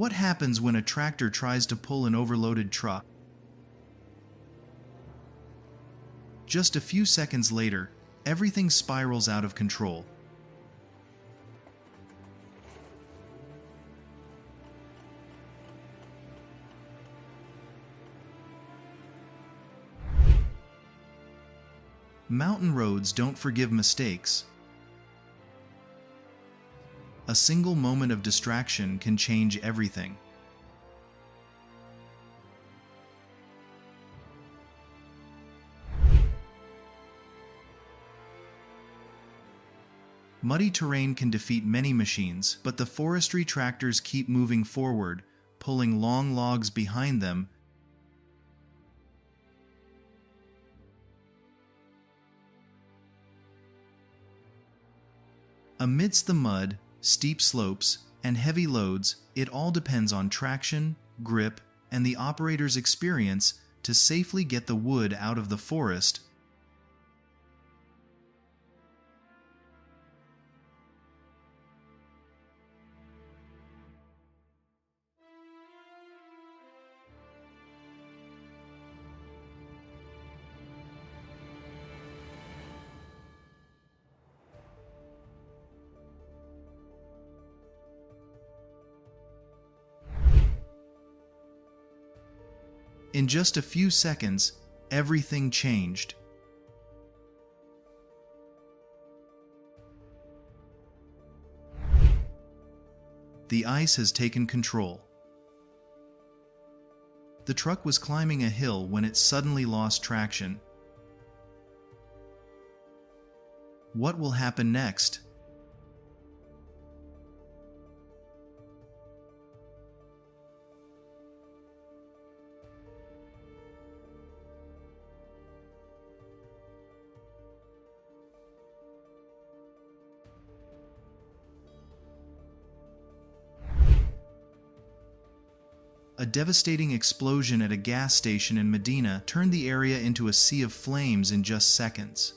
What happens when a tractor tries to pull an overloaded truck? Just a few seconds later, everything spirals out of control. Mountain roads don't forgive mistakes. A single moment of distraction can change everything. Muddy terrain can defeat many machines, but the forestry tractors keep moving forward, pulling long logs behind them. Amidst the mud, steep slopes, and heavy loads, it all depends on traction, grip, and the operator's experience to safely get the wood out of the forest. In just a few seconds, everything changed. The ice has taken control. The truck was climbing a hill when it suddenly lost traction. What will happen next? A devastating explosion at a gas station in Medina turned the area into a sea of flames in just seconds.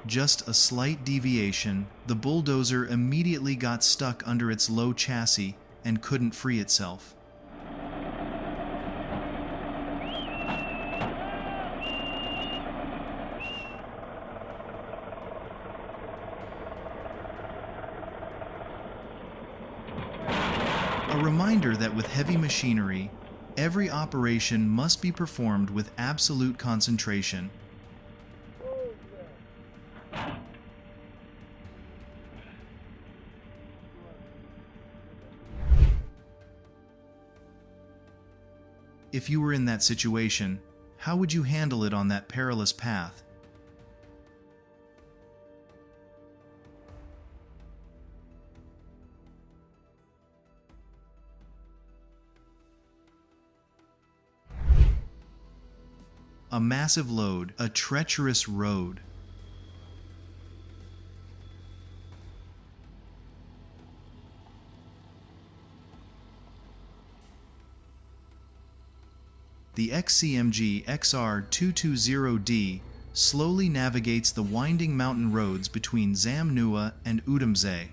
Just a slight deviation, the bulldozer immediately got stuck under its low chassis and couldn't free itself. A reminder that with heavy machinery, every operation must be performed with absolute concentration. If you were in that situation, how would you handle it on that perilous path? A massive load, a treacherous road. The XCMG XR220D slowly navigates the winding mountain roads between Zamnua and Udumze.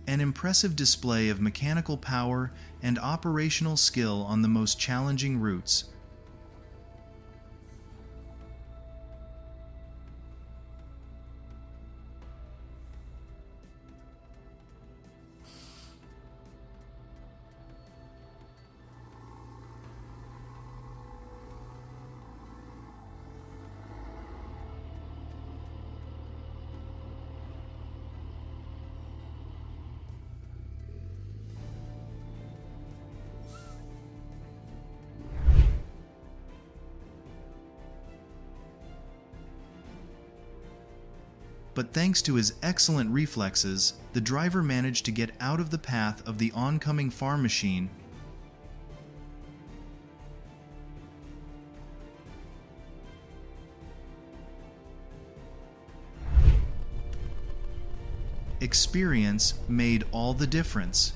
An impressive display of mechanical power and operational skill on the most challenging routes. But thanks to his excellent reflexes, the driver managed to get out of the path of the oncoming farm machine. Experience made all the difference.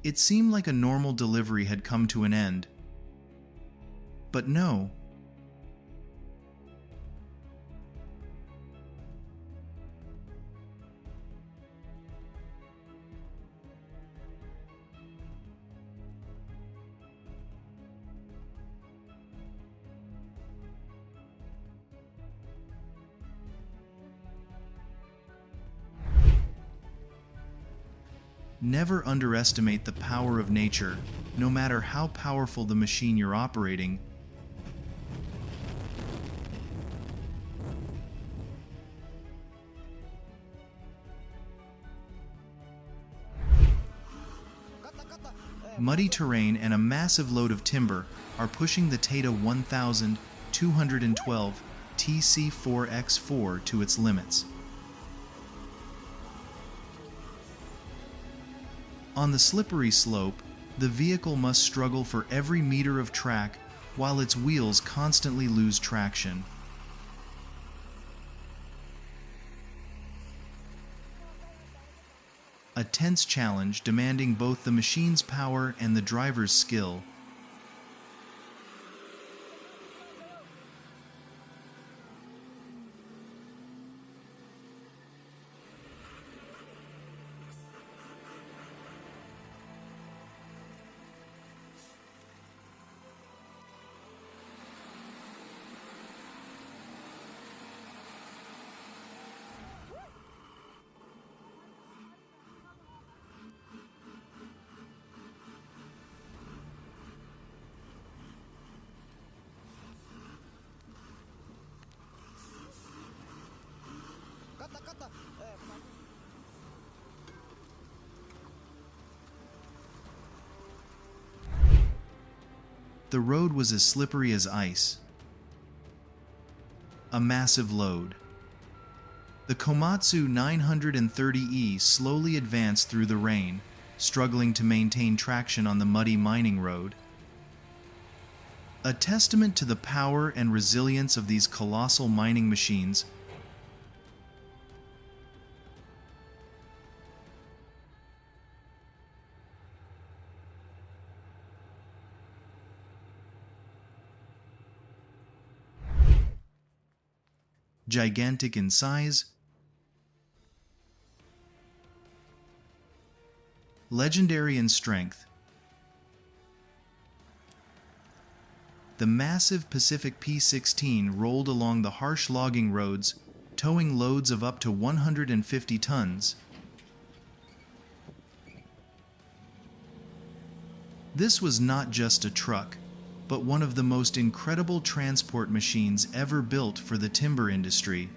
It seemed like a normal delivery had come to an end. But no. Never underestimate the power of nature, no matter how powerful the machine you're operating. Muddy terrain and a massive load of timber are pushing the Tata 1212 TC4X4 to its limits. On the slippery slope, the vehicle must struggle for every meter of track while its wheels constantly lose traction. A tense challenge demanding both the machine's power and the driver's skill. The road was as slippery as ice. A massive load. The Komatsu 930E slowly advanced through the rain, struggling to maintain traction on the muddy mining road. A testament to the power and resilience of these colossal mining machines. Gigantic in size, legendary in strength. The massive Pacific P-16 rolled along the harsh logging roads, towing loads of up to 150 tons. This was not just a truck, but one of the most incredible transport machines ever built for the timber industry.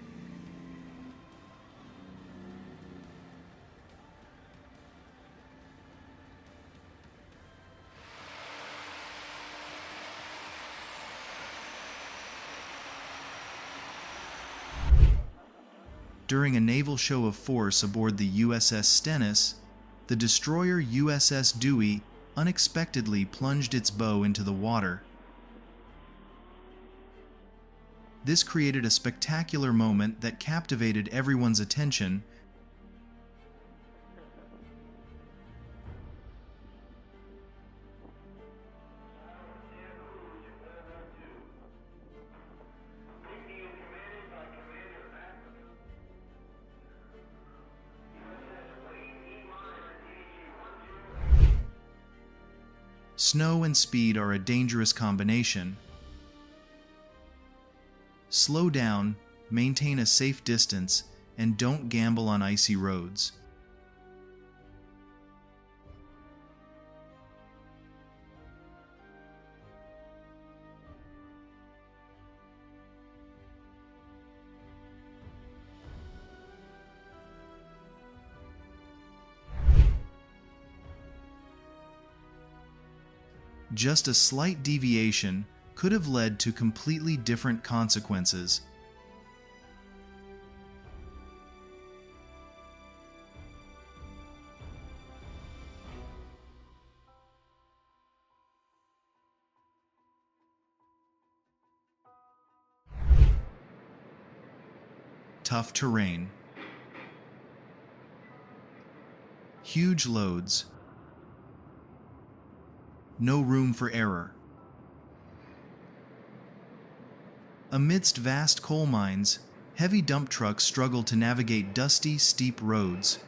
During a naval show of force aboard the USS Stennis, the destroyer USS Dewey unexpectedly plunged its bow into the water. This created a spectacular moment that captivated everyone's attention. Snow and speed are a dangerous combination. Slow down, maintain a safe distance, and don't gamble on icy roads. Just a slight deviation could have led to completely different consequences. tough terrain. Huge loads. No room for error. Amidst vast coal mines, heavy dump trucks struggle to navigate dusty, steep roads.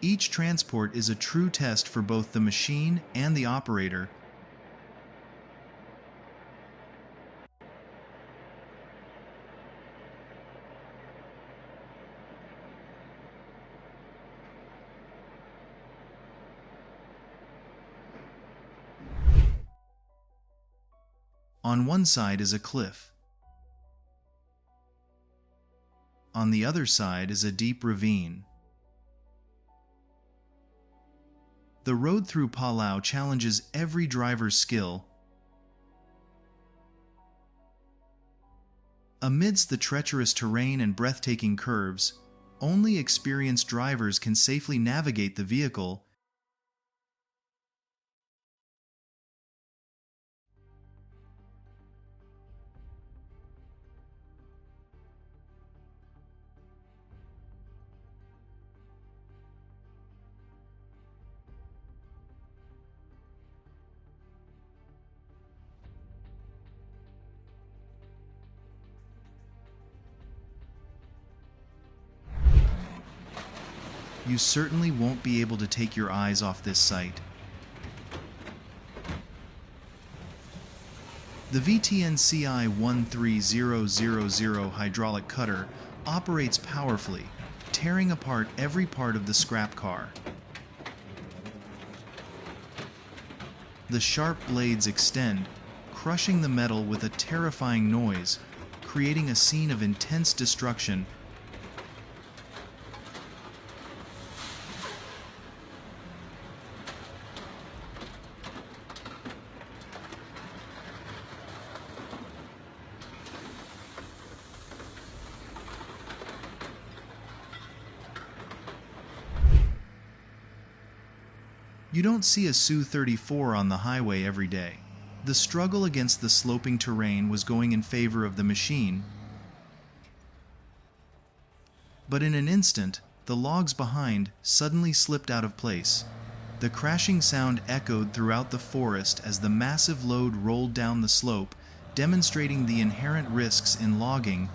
Each transport is a true test for both the machine and the operator. On one side is a cliff. On the other side is a deep ravine. The road through Palau challenges every driver's skill. Amidst the treacherous terrain and breathtaking curves, only experienced drivers can safely navigate the vehicle. You certainly won't be able to take your eyes off this sight. The VTN CI 13000 hydraulic cutter operates powerfully, tearing apart every part of the scrap car. The sharp blades extend, crushing the metal with a terrifying noise, creating a scene of intense destruction. You don't see a Su-34 on the highway every day. The struggle against the sloping terrain was going in favor of the machine. But in an instant, the logs behind suddenly slipped out of place. The crashing sound echoed throughout the forest as the massive load rolled down the slope, demonstrating the inherent risks in logging.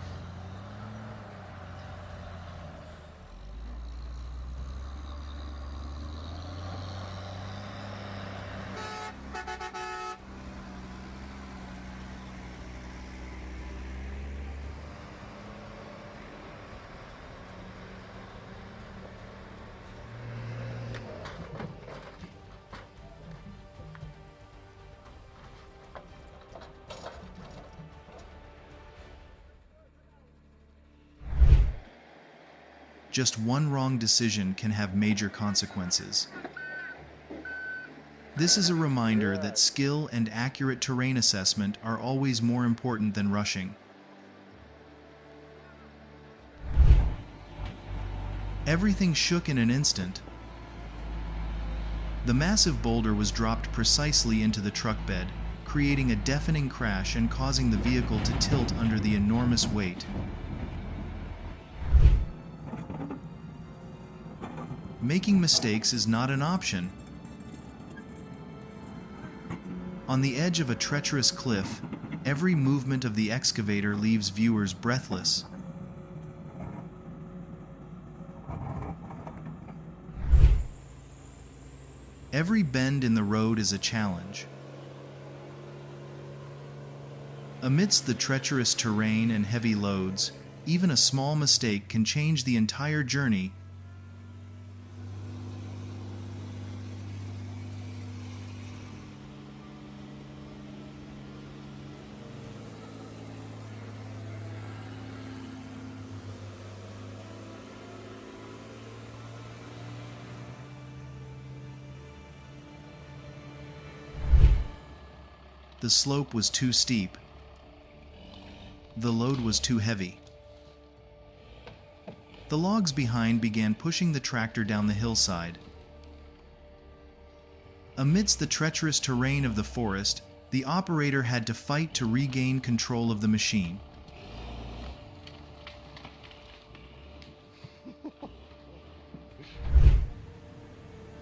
Just one wrong decision can have major consequences. This is a reminder that skill and accurate terrain assessment are always more important than rushing. Everything shook in an instant. The massive boulder was dropped precisely into the truck bed, creating a deafening crash and causing the vehicle to tilt under the enormous weight. Making mistakes is not an option. On the edge of a treacherous cliff, every movement of the excavator leaves viewers breathless. Every bend in the road is a challenge. Amidst the treacherous terrain and heavy loads, even a small mistake can change the entire journey. The slope was too steep. The load was too heavy. The logs behind began pushing the tractor down the hillside. Amidst the treacherous terrain of the forest, The operator had to fight to regain control of the machine.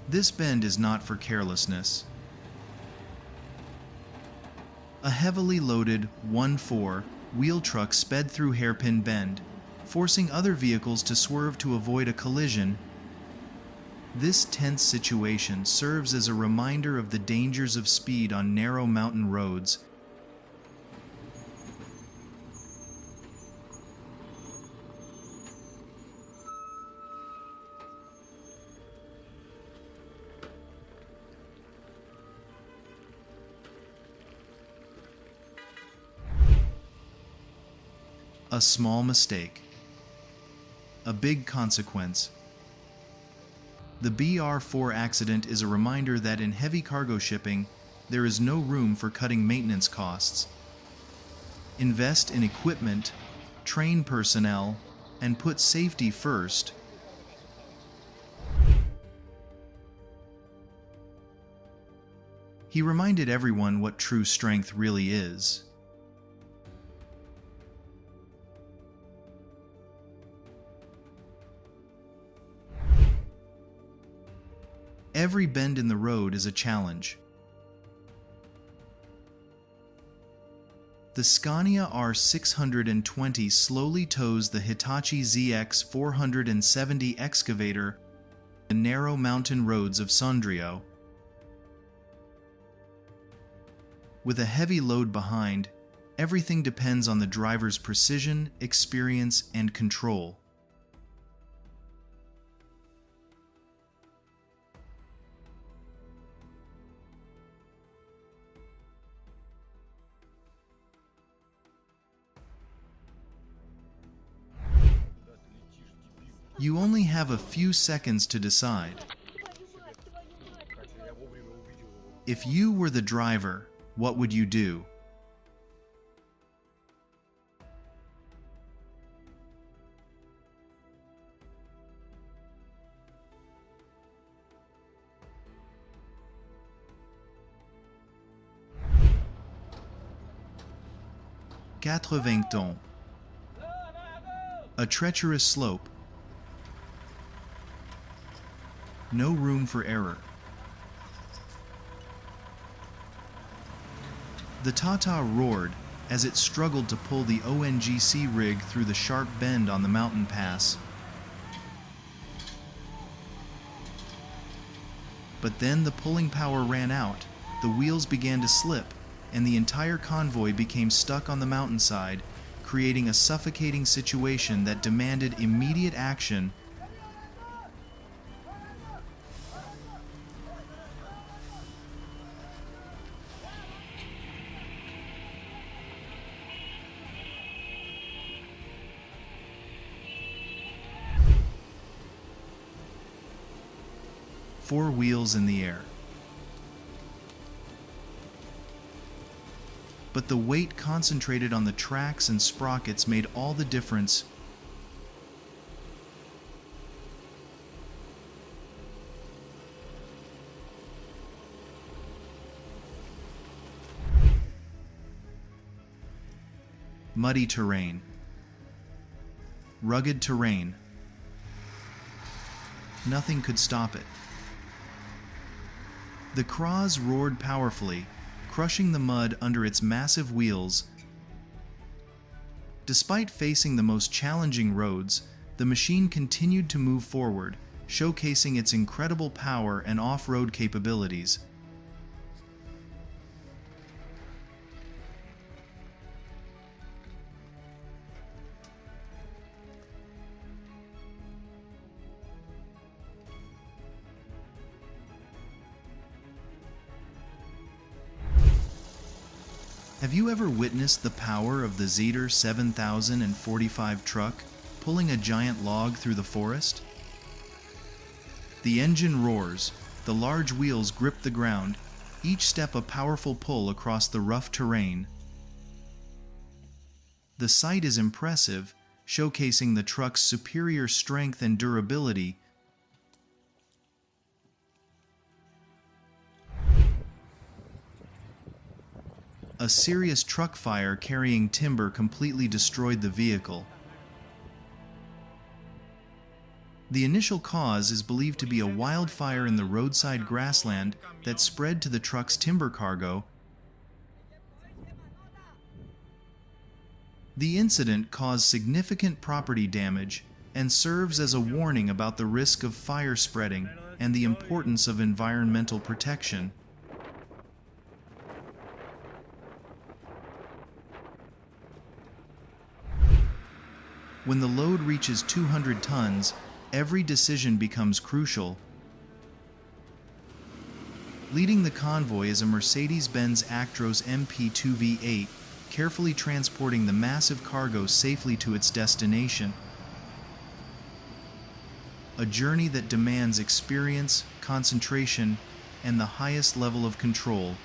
This bend is not for carelessness. A heavily loaded 1-4 wheel truck sped through Hairpin Bend, forcing other vehicles to swerve to avoid a collision. This tense situation serves as a reminder of the dangers of speed on narrow mountain roads. A small mistake, a big consequence. The BR4 accident is a reminder that in heavy cargo shipping, there is no room for cutting maintenance costs. Invest in equipment, train personnel, and put safety first. He reminded everyone what true strength really is. Every bend in the road is a challenge. The Scania R620 slowly tows the Hitachi ZX 470 excavator the narrow mountain roads of Sondrio. With a heavy load behind, everything depends on the driver's precision, experience, and control. You only have a few seconds to decide. If you were the driver, what would you do? Quatre-vingts ans. A treacherous slope. No room for error. The Tata roared as it struggled to pull the ONGC rig through the sharp bend on the mountain pass. But then the pulling power ran out, the wheels began to slip, and the entire convoy became stuck on the mountainside, creating a suffocating situation that demanded immediate action. Four wheels in the air. But the weight concentrated on the tracks and sprockets made all the difference. Muddy terrain. Rugged terrain. Nothing could stop it. The Kraz roared powerfully, crushing the mud under its massive wheels. Despite facing the most challenging roads, the machine continued to move forward, showcasing its incredible power and off-road capabilities. Have you ever witnessed the power of the Zetor 7045 truck pulling a giant log through the forest? The engine roars, the large wheels grip the ground, each step a powerful pull across the rough terrain. The sight is impressive, showcasing the truck's superior strength and durability. A serious truck fire carrying timber completely destroyed the vehicle. The initial cause is believed to be a wildfire in the roadside grassland that spread to the truck's timber cargo. The incident caused significant property damage and serves as a warning about the risk of fire spreading and the importance of environmental protection. When the load reaches 200 tons, every decision becomes crucial. Leading the convoy is a Mercedes-Benz Actros MP2 V8, carefully transporting the massive cargo safely to its destination. A journey that demands experience, concentration, and the highest level of control.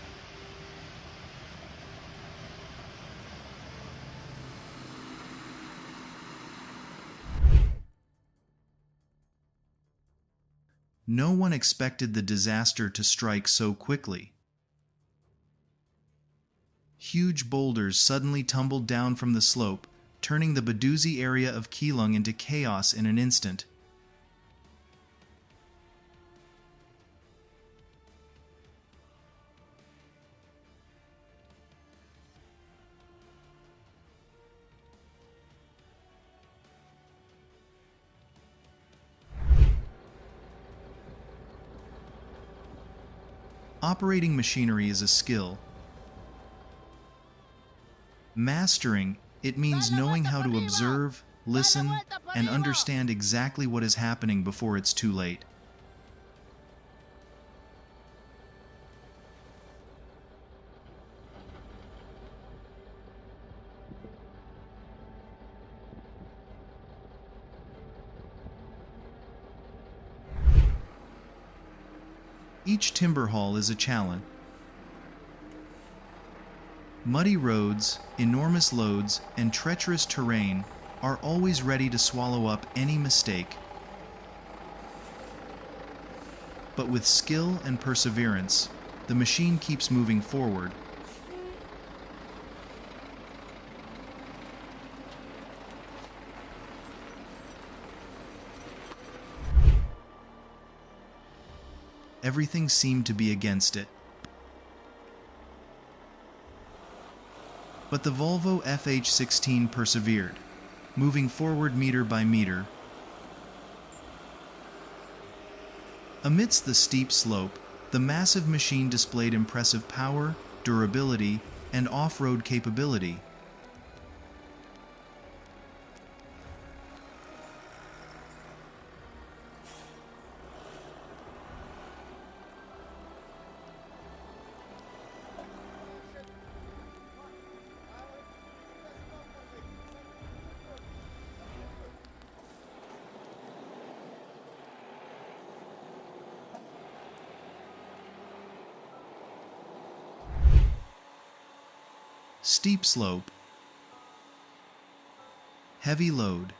No one expected the disaster to strike so quickly. Huge boulders suddenly tumbled down from the slope, turning the Baduzi area of Keelung into chaos in an instant. Operating machinery is a skill. Mastering it means knowing how to observe, listen, and understand exactly what is happening before it's too late. Each timber haul is a challenge. Muddy roads, enormous loads, and treacherous terrain are always ready to swallow up any mistake. But with skill and perseverance, the machine keeps moving forward. Everything seemed to be against it. But the Volvo FH16 persevered, moving forward meter by meter. Amidst the steep slope, the massive machine displayed impressive power, durability, and off-road capability. Steep slope, heavy load.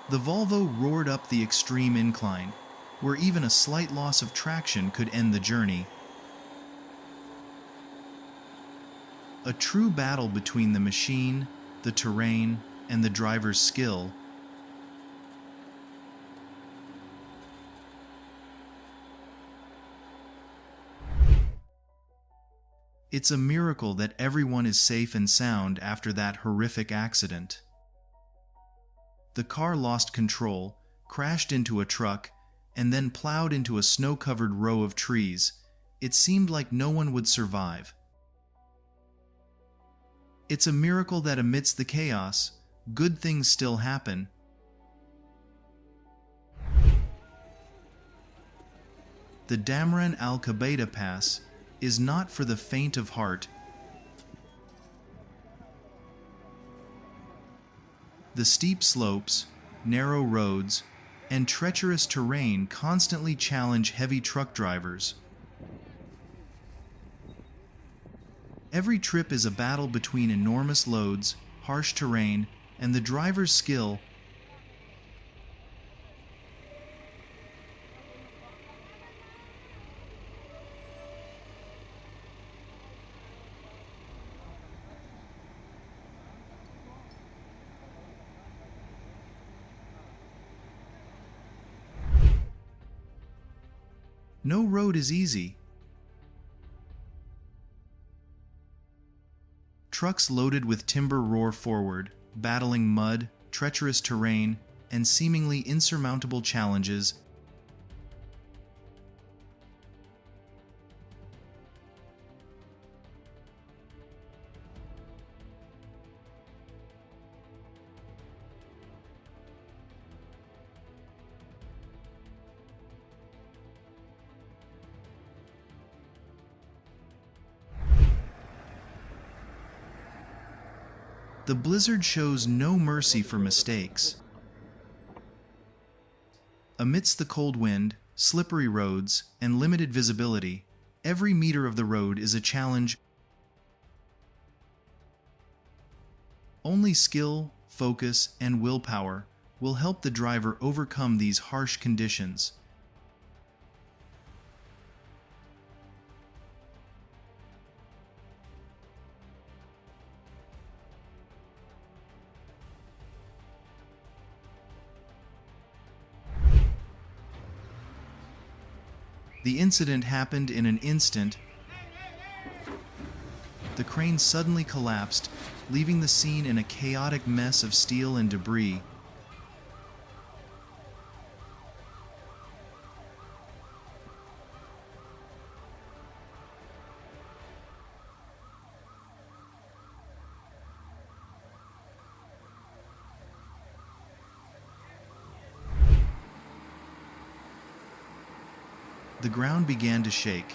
The Volvo roared up the extreme incline, where even a slight loss of traction could end the journey. A true battle between the machine, the terrain, and the driver's skill. It's a miracle that everyone is safe and sound after that horrific accident. The car lost control, crashed into a truck, and then plowed into a snow-covered row of trees. It seemed like no one would survive. It's a miracle that amidst the chaos, good things still happen. The Damran al-Qabaida Pass is not for the faint of heart. The steep slopes, narrow roads, and treacherous terrain constantly challenge heavy truck drivers. Every trip is a battle between enormous loads, harsh terrain, and the driver's skill. No road is easy. Trucks loaded with timber roar forward, battling mud, treacherous terrain, and seemingly insurmountable challenges. The blizzard shows no mercy for mistakes. Amidst the cold wind, slippery roads, and limited visibility, every meter of the road is a challenge. Only skill, focus, and willpower will help the driver overcome these harsh conditions. The incident happened in an instant. The crane suddenly collapsed, leaving the scene in a chaotic mess of steel and debris. The ground began to shake.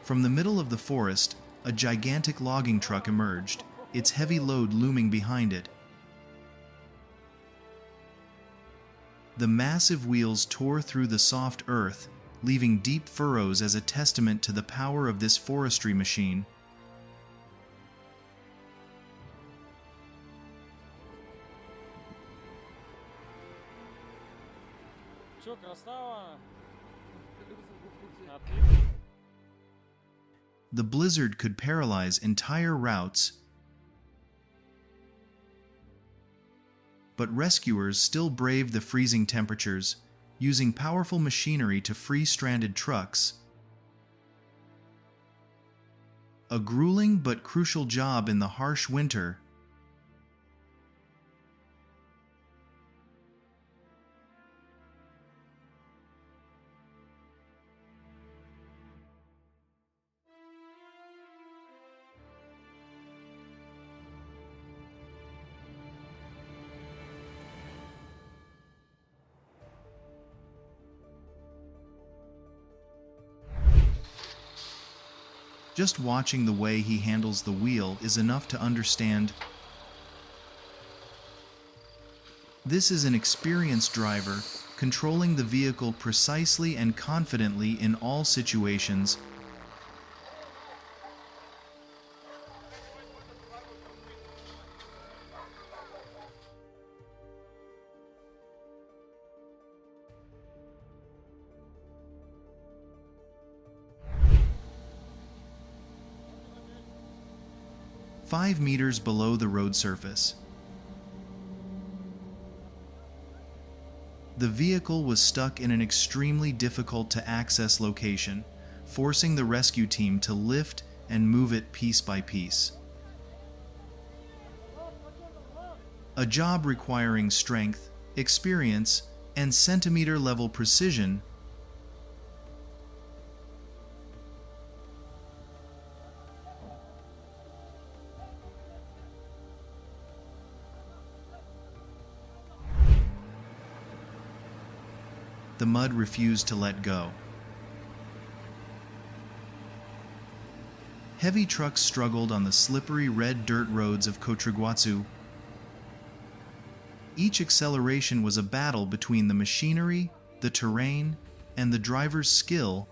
From the middle of the forest, a gigantic logging truck emerged, its heavy load looming behind it. The massive wheels tore through the soft earth, leaving deep furrows as a testament to the power of this forestry machine. The blizzard could paralyze entire routes, but rescuers still braved the freezing temperatures, using powerful machinery to free stranded trucks. A grueling but crucial job in the harsh winter. Just watching the way he handles the wheel is enough to understand. This is an experienced driver, controlling the vehicle precisely and confidently in all situations. Five meters below the road surface. The vehicle was stuck in an extremely difficult to access location, forcing the rescue team to lift and move it piece by piece. A job requiring strength, experience, and centimeter-level precision. The mud refused to let go. Heavy trucks struggled on the slippery red dirt roads of Kotriguatsu. Each acceleration was a battle between the machinery, the terrain, and the driver's skill.